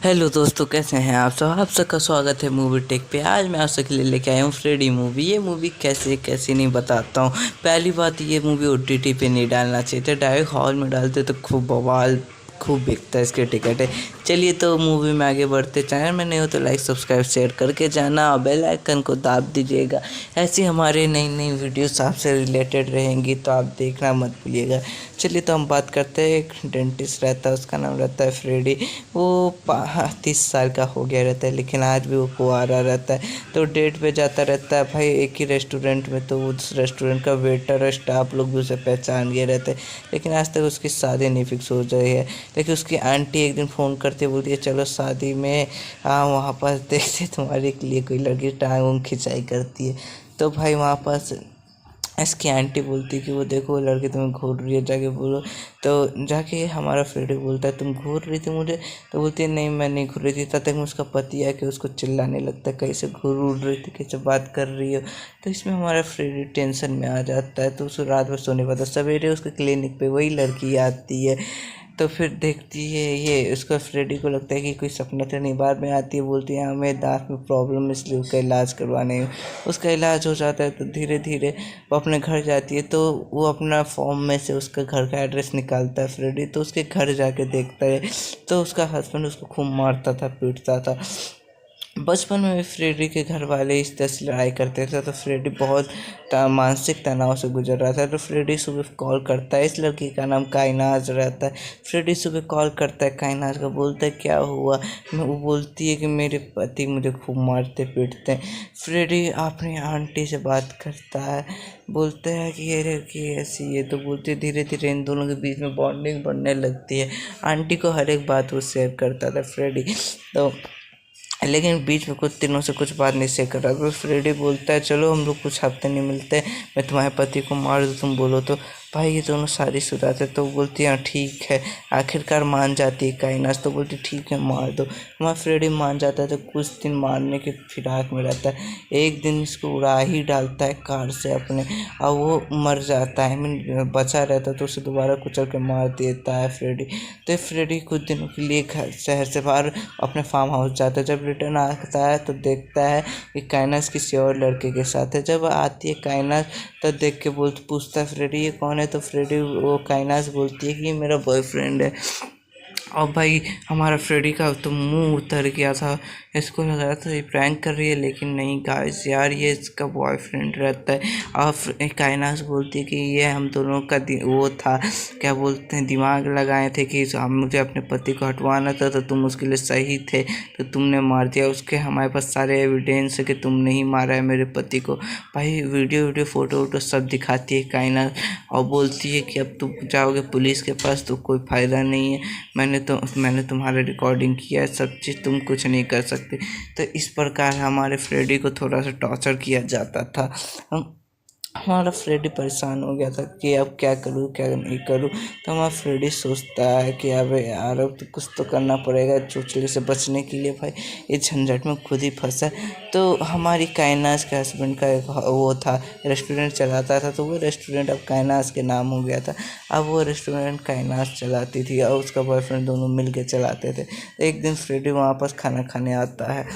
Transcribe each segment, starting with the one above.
Hello दोस्तों, कैसे हैं आप सब। आप सबका स्वागत है मूवी टेक पे। आज मैं आप सबके लिए लेके आया हूँ फ्रेडी मूवी। ये मूवी कैसी नहीं बताता हूँ। पहली बात, ये मूवी ओटीटी पे नहीं डालना चाहिए था, डायरेक्ट हॉल में डालते तो खूब बवाल, खूब बिकता है इसके टिकट है। चलिए तो मूवी में आगे बढ़ते। चैनल में नहीं हो तो लाइक सब्सक्राइब शेयर करके जाना और बेल आइकन को दाब दीजिएगा। ऐसी हमारे नई नई वीडियोस आपसे रिलेटेड रहेंगी तो आप देखना मत भूलिएगा। चलिए तो हम बात करते हैं। एक डेंटिस्ट रहता है, उसका नाम रहता है फ्रेडी। वो 30 साल का हो गया रहता है, लेकिन आज भी वो कुंवारा रहता है। तो डेट पे जाता रहता है भाई एक ही रेस्टोरेंट में। तो उस रेस्टोरेंट का वेटर और स्टाफ लोग भी उसे पहचान गए रहते हैं, लेकिन आज तक उसकी शादी नहीं फिक्स हो रही है। लेकिन उसकी आंटी एक दिन फ़ोन करती है, बोलती है चलो शादी में वहाँ पास देखते तुम्हारे लिए कोई लड़की टांग उंग खिंचाई करती है। तो भाई वहाँ पास इसकी आंटी बोलती है कि वो देखो वो लड़की तुम्हें घूर रही है, जाके बोलो। तो जाके हमारा फ्रेडी बोलता है तुम घूर रही थी मुझे। तो बोलती है नहीं मैं नहीं घूर रही थी। तब तक में उसका पति आके उसको चिल्लाने लगता है कैसे घूर उड़ रही थी, कैसे बात कर रही हो। तो इसमें हमारा फ्रेडी टेंशन में आ जाता है, तो उसको रात भर सोने पाता। सवेरे उसके क्लिनिक पे वही लड़की आती है। तो फिर देखती है ये, उसका फ्रेडी को लगता है कि कोई सपना तो नहीं। बाद में आती है, बोलती है हमें दांत में प्रॉब्लम, इसलिए उसका इलाज करवाने। उसका इलाज हो जाता है तो धीरे धीरे वो अपने घर जाती है। तो वो अपना फॉर्म में से उसका घर का एड्रेस निकालता है फ्रेडी। तो उसके घर जाके देखता है तो उसका हस्बैंड उसको खूब मारता था, पीटता था। बचपन में फ्रेडी के घर वाले इस तरह से लड़ाई करते थे, तो फ्रेडी बहुत मानसिक तनाव से गुजर रहा था। तो फ्रेडी सुबह कॉल करता है, इस लड़की का नाम कायनाज रहता है। फ्रेडी सुबह कॉल करता है कायनाज का, बोलता है क्या हुआ। वो बोलती है कि मेरे पति मुझे खूब मारते पीटते हैं। फ्रेडी अपनी आंटी से बात करता है, बोलता है कि ये लड़की ऐसी है। तो बोलती है धीरे धीरे इन दोनों के बीच में बॉन्डिंग बढ़ने लगती है। आंटी को हर एक बात वो शेयर करता था फ्रेडी। तो लेकिन बीच में कुछ दिनों से कुछ बात नहीं शेयर कर रहा। तो फ्रेडी बोलता है चलो हम लोग कुछ हफ्ते नहीं मिलते, मैं तुम्हारे पति को मार दूँ तुम बोलो तो। भाई ये दोनों शादीशुदा थे। तो बोलती है हाँ ठीक है। आखिरकार मान जाती है काइनास। तो बोलती ठीक है मार दो। हमारा फ्रेडी मान जाता है। तो कुछ दिन मारने के फिराक में रहता है। एक दिन इसको उड़ा ही डालता है कार से अपने, और वो मर जाता है। मीन बचा रहता है तो उसे दोबारा कुचल के मार देता है फ्रेडी। तो फ्रेडी कुछ दिनों के लिए घर शहर से बाहर अपने फार्म हाउस जाता है। जब रिटर्न आता है तो देखता है कि काइनास किसी और लड़के के साथ है। जब आती है काइनास तो देख के पूछता है फ्रेडी ये कौन है। तो फ्रेडी वो काइनास बोलती है कि ये मेरा बॉयफ्रेंड है। और भाई हमारा फ्रेडी का तो मुंह उतर गया था। इसको लग रहा था ये प्रैंक कर रही है, लेकिन नहीं गाइस यार ये इसका बॉयफ्रेंड रहता है। और कायनास बोलती है कि ये हम दोनों का वो था, क्या बोलते हैं, दिमाग लगाए थे कि हम मुझे अपने पति को हटवाना था तो तुम उसके लिए सही थे, तो तुमने मार दिया उसके। हमारे पास सारे एविडेंस है कि तुमने ही मारा है मेरे पति को। भाई वीडियो फोटो वोटो सब दिखाती है कायनात, और बोलती है कि अब तुम जाओगे पुलिस के पास तो कोई फ़ायदा नहीं है। मैंने तुम्हारा रिकॉर्डिंग किया है, सब चीज़ तुम कुछ नहीं कर सकते। तो इस प्रकार हमारे फ्रेडी को थोड़ा सा टॉर्चर किया जाता था। हमारा फ्रेडी परेशान हो गया था कि अब क्या करूँ क्या नहीं करूँ। तो हमारा फ्रेडी सोचता है कि अब यार अब तो कुछ तो करना पड़ेगा चुचले से बचने के लिए। भाई इस झंझट में खुद ही फंसा। तो हमारी कायनास के हस्बैंड का एक वो था, रेस्टोरेंट चलाता था। तो वो रेस्टोरेंट अब कायनास के नाम हो गया था। अब वो रेस्टोरेंट कायनास चलाती थी और उसका बॉयफ्रेंड दोनों मिल के चलाते थे। एक दिन फ्रेडी वहाँ पास खाना खाने आता है।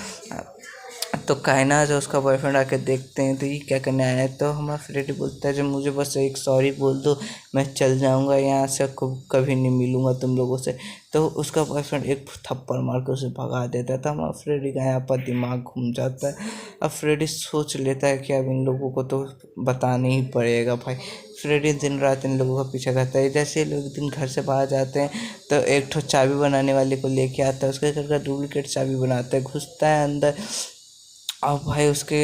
तो कायनात और उसका बॉयफ्रेंड आके देखते हैं तो ये क्या करने आया है। तो हमारा फ्रेडी बोलता है जब मुझे बस एक सॉरी बोल दो मैं चल जाऊंगा यहाँ से, कभी नहीं मिलूंगा तुम लोगों से। तो उसका बॉयफ्रेंड एक थप्पड़ मार के उसे भगा देता है। तो हमारा फ्रेडी का यहाँ पर दिमाग घूम जाता है। अब फ्रेडी सोच लेता है कि अब इन लोगों को तो बताना ही पड़ेगा। भाई फ्रेडी दिन रात इन लोगों का पीछा करता है। जैसे ये लोग दिन घर से बाहर जाते हैं तो एक ठो चाबी बनाने वाले को लेके आता है, उसके घर का डुप्लीकेट चाबी बनाता है, घुसता है अंदर। और भाई उसके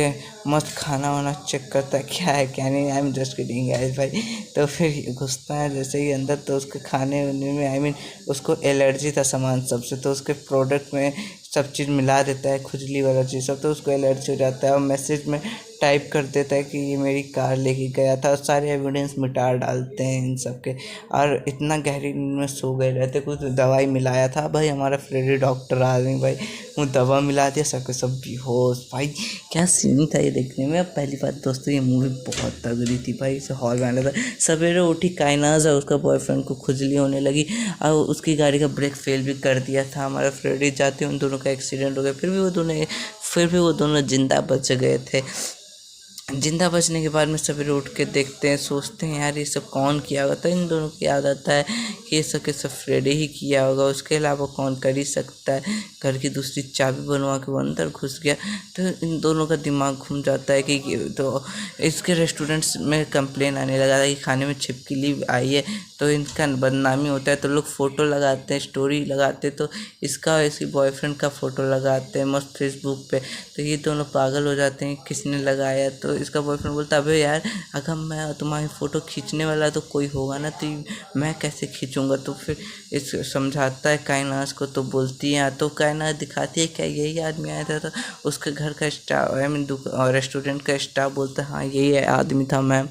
मस्त खाना वाना चेक करता है क्या है क्या नहीं। I am just kidding guys भाई। तो फिर घुसता है जैसे ही अंदर तो उसके खाने वाने में उसको एलर्जी था सामान सबसे। तो उसके प्रोडक्ट में सब चीज़ मिला देता है, खुजली वाला चीज़ सब, तो उसको एलर्जी हो जाता है और मैसेज में टाइप कर देता है कि ये मेरी कार लेके गया था, और सारे एविडेंस मिटा डालते हैं इन सब के। और इतना गहरी नींद में सो गए रहते, कुछ दवाई मिलाया था भाई, हमारा फ्रेडी डॉक्टर आदमी भाई, वो दवा मिला दिया, सबके सब बेहोश भाई। क्या सीन था ये देखने में। अब पहली बात दोस्तों, ये मूवी बहुत तगड़ी थी भाई, इसे हॉल में आना था। सवेरे उठी कायनाज और उसका बॉयफ्रेंड को खुजली होने लगी और उसकी गाड़ी का ब्रेक फेल भी कर दिया था हमारा फ्रेडी, जाते उन दोनों का एक्सीडेंट हो गया, फिर भी वो दोनों जिंदा बच गए थे। जिंदा बचने के बाद में सवेरे उठ के देखते हैं, सोचते हैं यार ये सब कौन किया होगा, तो इन दोनों की याद आता है कि ये सब के सब फ्रेडी ही किया होगा, उसके अलावा कौन कर ही सकता है। घर की दूसरी चाबी बनवा के वो अंदर घुस गया, तो इन दोनों का दिमाग घूम जाता है कि तो इसके रेस्टोरेंट्स में कंप्लेन आने लगा था कि खाने में छिपकली आई है, तो इनका बदनामी होता है, तो लोग फ़ोटो लगाते हैं, स्टोरी लगाते हैं, तो इसका इसकी बॉयफ्रेंड का फ़ोटो लगाते हैं मस्त फेसबुक पे, तो ये दोनों पागल हो जाते हैं किसने लगाया। तो इसका बॉयफ्रेंड बोलता है अबे यार, अगर मैं तुम्हारी फ़ोटो खींचने वाला तो कोई होगा ना, तो मैं कैसे खींचूंगा। तो फिर इस समझाता है कायनात को, तो बोलती है, तो कायनात दिखाती है क्या यही आदमी आया था, तो उसके घर का स्टाफ, आई मीन रेस्टोरेंट का स्टाफ बोलता है हाँ यही आदमी था मैम।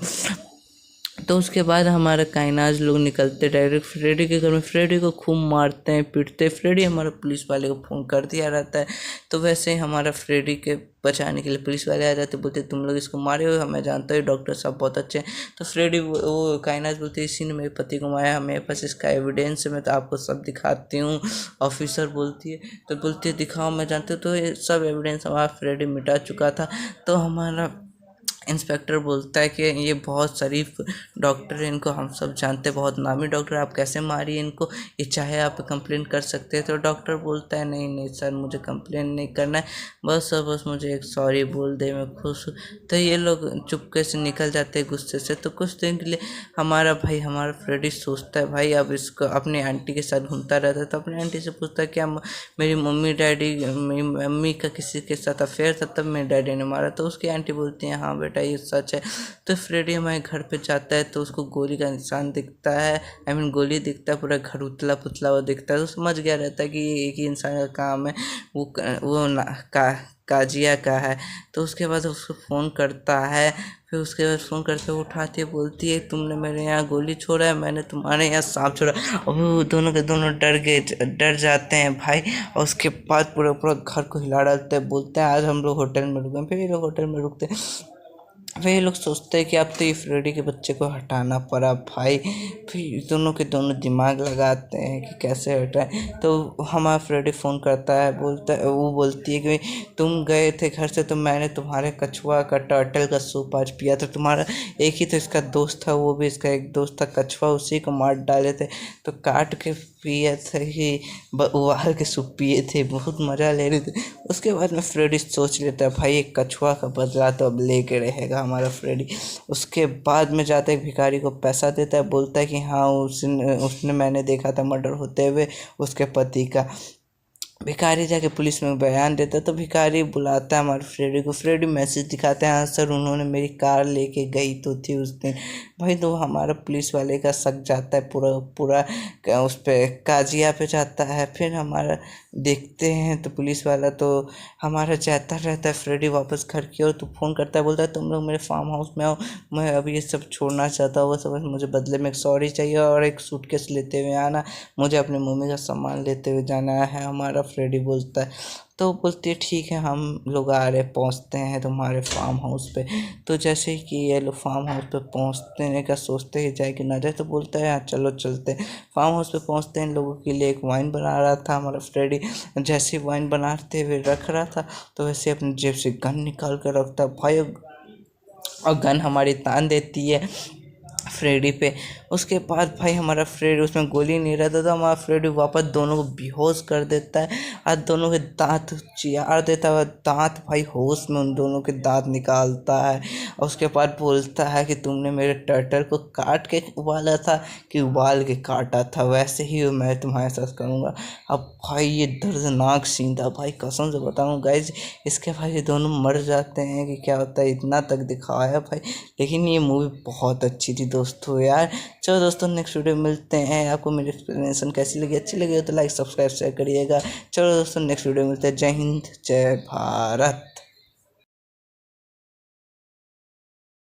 तो उसके बाद हमारा कायनाज लोग निकलते डायरेक्ट फ्रेडी के घर में, फ्रेडी को खूब मारते हैं पीटते हैं। फ्रेडी हमारा पुलिस वाले को फ़ोन कर दिया रहता है, तो वैसे ही हमारा फ्रेडी के बचाने के लिए पुलिस वाले आ जाते, बोलते तुम लोग इसको मारे हो, हमें जानता है डॉक्टर साहब बहुत अच्छे हैं। तो फ्रेडी वो कायनाज बोलते इसी ने मेरे पति को मारा, मेरे पास इसका एविडेंस है, मैं तो आपको सब दिखाती हूँ। ऑफिसर बोलती है, तो बोलती है दिखाओ, मैं जानती हूँ। तो ये सब एविडेंस हमारा फ्रेडी मिटा चुका था। तो हमारा इंस्पेक्टर बोलता है कि ये बहुत शरीफ डॉक्टर है, इनको हम सब जानते हैं, बहुत नामी डॉक्टर, आप कैसे मारिए इनको, ये चाहे आप कंप्लेन कर सकते हैं। तो डॉक्टर बोलता है नहीं नहीं सर, मुझे कंप्लेन नहीं करना है, बस सर बस मुझे एक सॉरी बोल दे, मैं खुश हूँ। तो ये लोग चुपके से निकल जाते हैं गुस्से से। तो कुछ दिन के लिए हमारा फ्रेडी सोचता है भाई अब इसको अपनी आंटी के साथ घूमता रहता है, तो अपनी आंटी से पूछता है क्या मेरी मम्मी का किसी के साथ अफेयर था तब मेरे डैडी ने मारा। तो उसकी आंटी बोलती है हाँ बेटा ये सच है। तो फ्रेडी हमारे घर पे जाता है, तो उसको गोली का निशान दिखता है, आई मीन गोली दिखता है, पूरा घर उतला पुतला हुआ दिखता है। तो समझ गया रहता है कि ये एक ही इंसान का काम है, काजिया का है। तो उसके बाद उसको फ़ोन करता है, फिर उसके बाद फ़ोन करके उठाती है, बोलती है तुमने मेरे यहाँ गोली छोड़ा है, मैंने तुम्हारे यहाँ सांप छोड़ा। और दोनों के दोनों डर जाते हैं भाई, और उसके बाद पूरा पूरा घर को हिला डालते हैं, बोलते हैं आज हम लोग होटल में रुकें। फिर ये लोग होटल में रुकते हैं, फिर ये लोग सोचते हैं कि अब तो ये फ्रेडी के बच्चे को हटाना पड़ा भाई। फिर दोनों के दोनों दिमाग लगाते हैं कि कैसे हटाएं। तो हमारा फ्रेडी फ़ोन करता है, वो बोलती है कि तुम गए थे घर से, तो मैंने तुम्हारे कछुआ का टर्टल का सूप आज पिया था, तुम्हारा एक ही तो इसका दोस्त था, वो भी इसका एक दोस्त था कछुआ, उसी को मार डाले थे, तो काट के पिए थे ही, उबाल के सूप पिए थे, बहुत मज़ा ले रहे थे। उसके बाद में फ्रेडी सोच लेता है भाई एक कछुआ का बदला तो अब लेके रहेगा हमारा फ्रेडी। उसके बाद में जाता है भिखारी को पैसा देता है, बोलता है कि हाँ उसने मैंने देखा था मर्डर होते हुए उसके पति का। भिखारी जाके पुलिस में बयान देता है, तो भिखारी बुलाता है हमारे फ्रेडी को, फ्रेडी मैसेज दिखाते हैं हाँ सर उन्होंने मेरी कार लेके गई तो थी उस दिन भाई। तो हमारा पुलिस वाले का शक जाता है पूरा उस पर काजिया पे जाता है। फिर हमारा देखते हैं तो पुलिस वाला तो हमारा जाता रहता है फ्रेडी वापस घर की ओर। तो फ़ोन करता है, बोलता है तुम लोग मेरे फार्म हाउस में आओ, मैं अभी ये सब छोड़ना चाहता हूँ, सब मुझे बदले में एक सॉरी चाहिए और एक सूटकेस लेते हुए आना, मुझे अपनी मम्मी का सामान लेते हुए जाना है, हमारा फ्रेडी बोलता है। तो बोलती है ठीक है हम लोग आ रहे, पहुँचते हैं तुम्हारे फार्म हाउस पे। तो जैसे कि ये लोग फार्म हाउस पे पहुँचने का सोचते ही जाए कि ना जाए, तो बोलता है हाँ चलो चलते। फार्म हाउस पे पहुँचते हैं, इन लोगों के लिए एक वाइन बना रहा था हमारा फ्रेडी। जैसे ही वाइन बनाते हुए रख रहा था, तो वैसे अपनी जेब से गन निकाल कर रखता है भाई, और गन हमारी तान देती है फ्रेडी पे। उसके बाद भाई हमारा फ्रेडी, उसमें गोली नहीं रहता, तो हमारा फ्रेडी वापस दोनों को बेहोश कर देता है और दोनों के दांत चियार देता है, दांत भाई होश में उन दोनों के दांत निकालता है। और उसके बाद बोलता है कि तुमने मेरे टर्टल को काट के उबाला था कि उबाल के काटा था, वैसे ही मैं तुम्हारे साथ करूँगा। अब भाई ये दर्दनाक सीन था भाई, कसम से बताऊँ गाइज। इसके बाद ये दोनों मर जाते हैं कि क्या होता है, इतना तक दिखाया भाई। लेकिन ये मूवी बहुत अच्छी थी दोस्तों यार। चलो दोस्तों, नेक्स्ट वीडियो में मिलते हैं। आपको मेरी एक्सप्लेनेशन कैसी लगी, अच्छी लगी हो तो लाइक सब्सक्राइब शेयर करिएगा। चलो दोस्तों, नेक्स्ट वीडियो में मिलते हैं। जय हिंद, जय भारत।